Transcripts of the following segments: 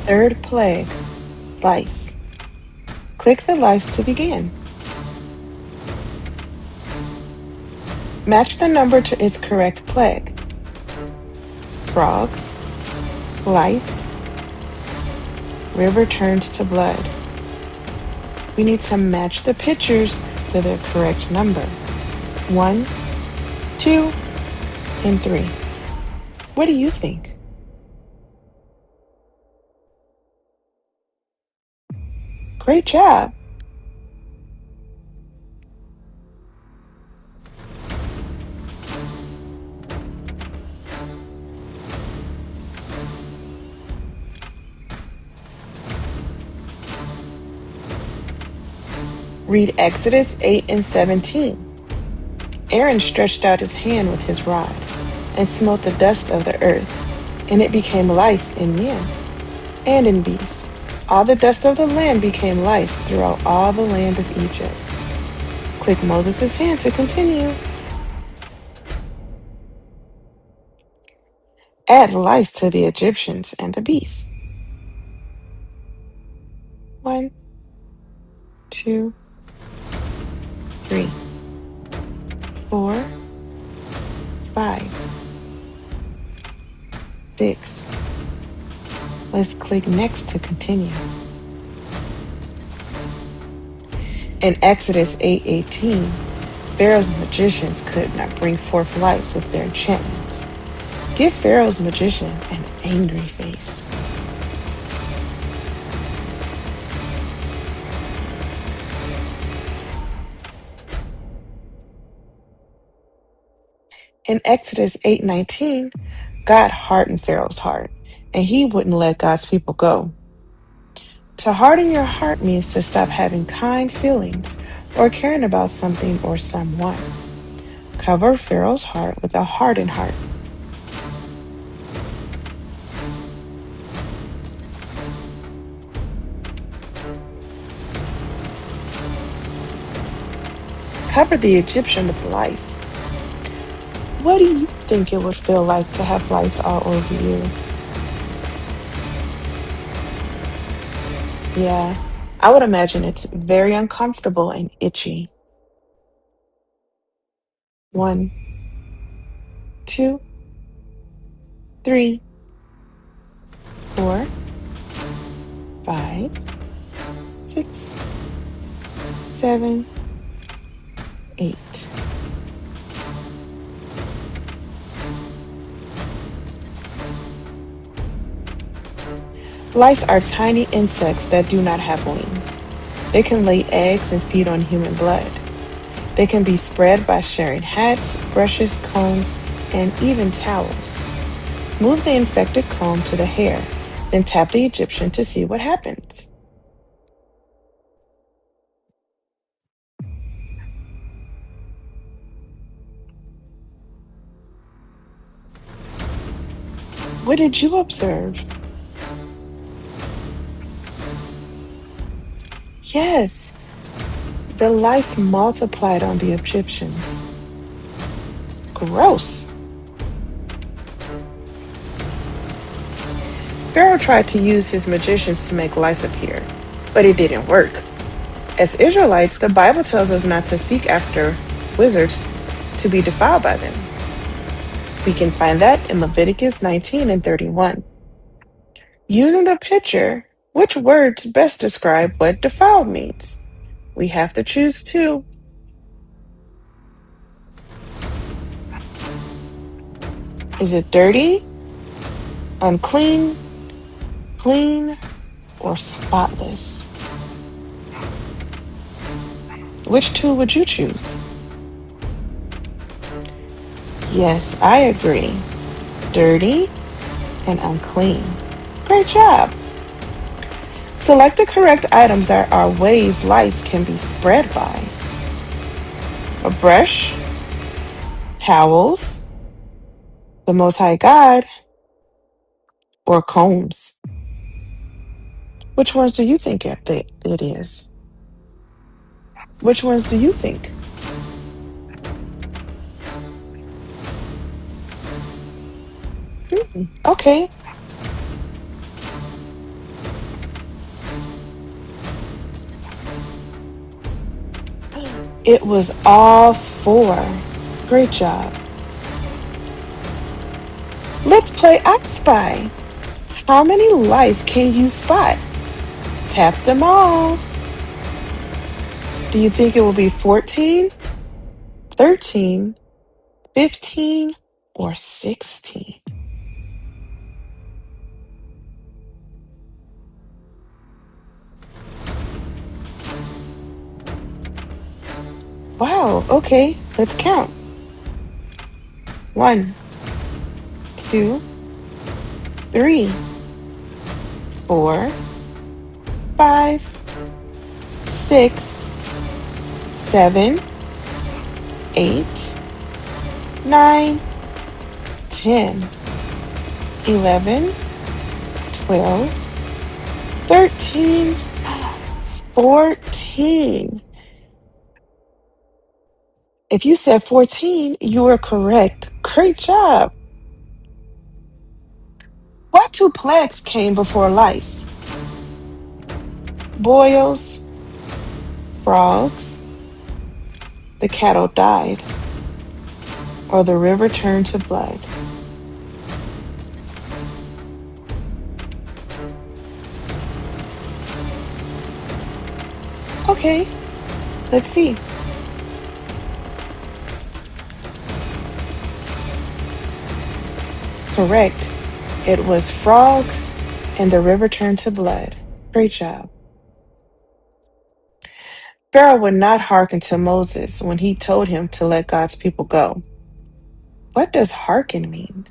Third plague, lice. Click the lice to begin. Match the number to its correct plague. Frogs, lice, river turned to blood. We need to match the pictures to their correct number. 1, 2, and 3. What do you think? Great job! Read Exodus 8 and 17. Aaron stretched out his hand with his rod and smote the dust of the earth, and it became lice in men and in beasts. All the dust of the land became lice throughout all the land of Egypt. Click Moses' hand to continue. Add lice to the Egyptians and the beasts. 1, 2, 3, 4, 5, 6. Let's click Next to continue. In Exodus 8:18, Pharaoh's magicians could not bring forth lights with their enchantments. Give Pharaoh's magician an angry face. In Exodus 8:19, God hardened Pharaoh's heart, and he wouldn't let God's people go. To harden your heart means to stop having kind feelings or caring about something or someone. Cover Pharaoh's heart with a hardened heart. Cover the Egyptian with lice. What do you think it would feel like to have lice all over you? Yeah, I would imagine it's very uncomfortable and itchy. 1, 2, 3, 4, 5, 6, 7, 8. Lice are tiny insects that do not have wings. They can lay eggs and feed on human blood. They can be spread by sharing hats, brushes, combs, and even towels. Move the infected comb to the hair, then tap the Egyptian to see what happens. What did you observe? Yes, the lice multiplied on the Egyptians. Gross. Pharaoh tried to use his magicians to make lice appear, but it didn't work. As Israelites, the Bible tells us not to seek after wizards to be defiled by them. We can find that in Leviticus 19 and 31. Using the picture, which words best describe what defiled means? We have to choose two. Is it dirty, unclean, clean, or spotless? Which two would you choose? Yes, I agree. Dirty and unclean. Great job. Select the correct items that are ways lice can be spread by. A brush, towels, the Most High God, or combs. Which ones do you think it is? Which ones do you think? Okay. It was all four. Great job. Let's play I Spy. How many lice can you spot? Tap them all. Do you think it will be 14, 13, 15, or 16? Wow, okay, let's count. 1, 2, 3, 4, 5, 6, 7, 8, 9, 10, 11, 12, 13, 14. If you said 14, you are correct. Great job. What two plagues came before lice? Boils, frogs, the cattle died, or the river turned to blood. Okay, let's see. Correct. It was frogs and the river turned to blood. Great job. Pharaoh would not hearken to Moses when he told him to let God's people go. What does hearken mean?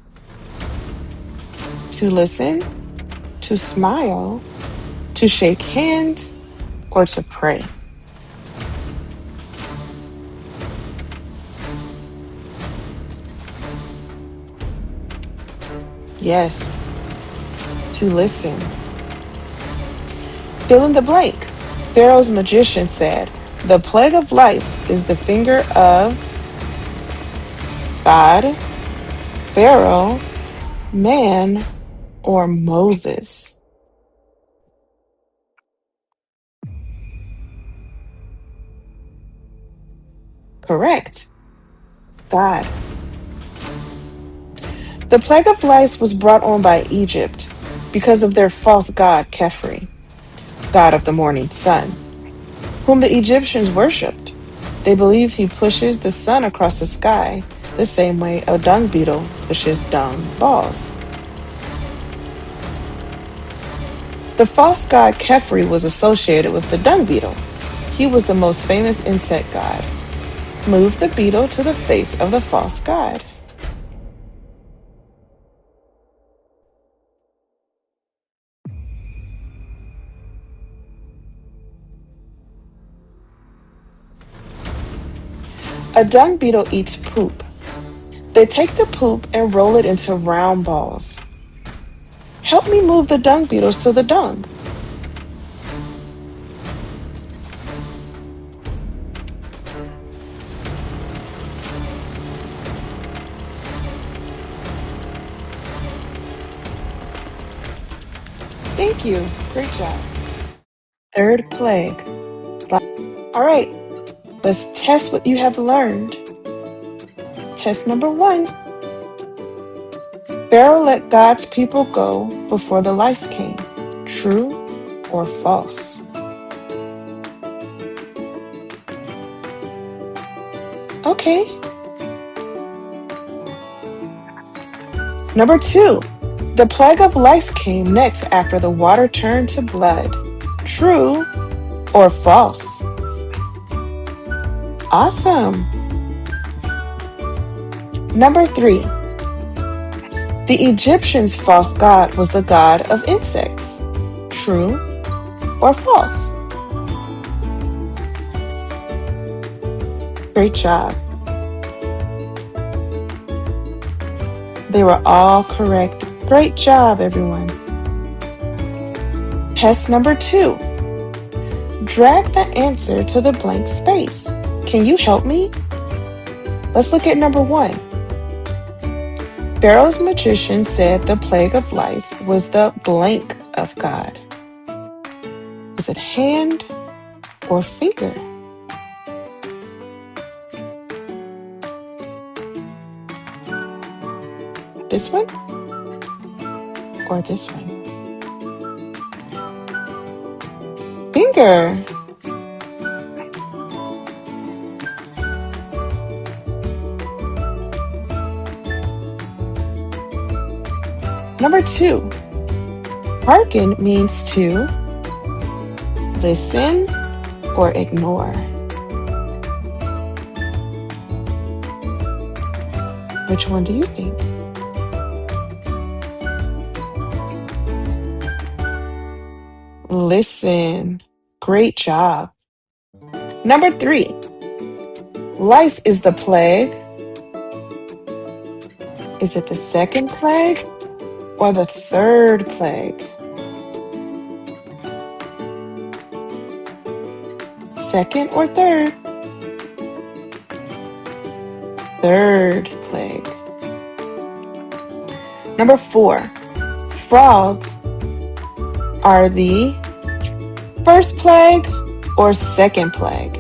To listen, to smile, to shake hands, or to pray? Yes, to listen. Fill in the blank. Pharaoh's magician said, the plague of lice is the finger of God, Pharaoh, man, or Moses. Correct. God. The plague of lice was brought on by Egypt because of their false god Khepri, god of the morning sun, whom the Egyptians worshipped. They believed he pushes the sun across the sky the same way a dung beetle pushes dung balls. The false god Khepri was associated with the dung beetle. He was the most famous insect god. Move the beetle to the face of the false god. A dung beetle eats poop. They take the poop and roll it into round balls. Help me move the dung beetles to the dung. Thank you. Great job. Third plague. All right, let's test what you have learned. Test number 1. Pharaoh let God's people go before the lice came. True or false? Okay. Number 2. The plague of lice came next after the water turned to blood. True or false? Awesome. Number 3. The Egyptians' false god was the god of insects. True or false? Great job. They were all correct. Great job, everyone. Test number 2. Drag the answer to the blank space. Can you help me? Let's look at number 1. Pharaoh's magician said the plague of lice was the blank of God. Is it hand or finger? this one or this one? Finger. Number 2, hearken means to listen or ignore. Which one do you think? Listen. Great job. Number 3, lice is the plague. Is it the second plague or the third plague? Second or third? Third plague. Number 4, frogs are the first plague or second plague?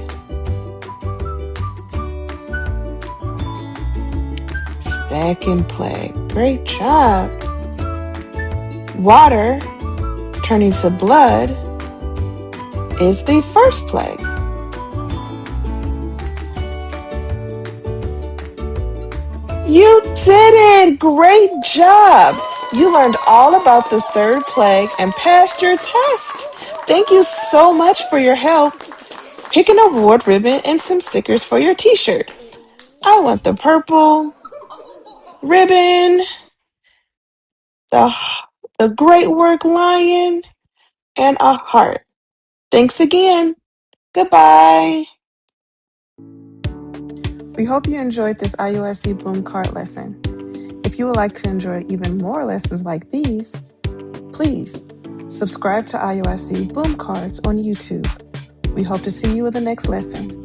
Second plague. Great job. Water turning to blood is the first plague. You did it! Great job! You learned all about the third plague and passed your test. Thank you so much for your help. Pick an award ribbon and some stickers for your t-shirt. I want the purple ribbon, the great work lion, and a heart. Thanks again. Goodbye. We hope you enjoyed this IUSC Boom Card lesson. If you would like to enjoy even more lessons like these, please subscribe to IUSC Boom Cards on YouTube. We hope to see you in the next lesson.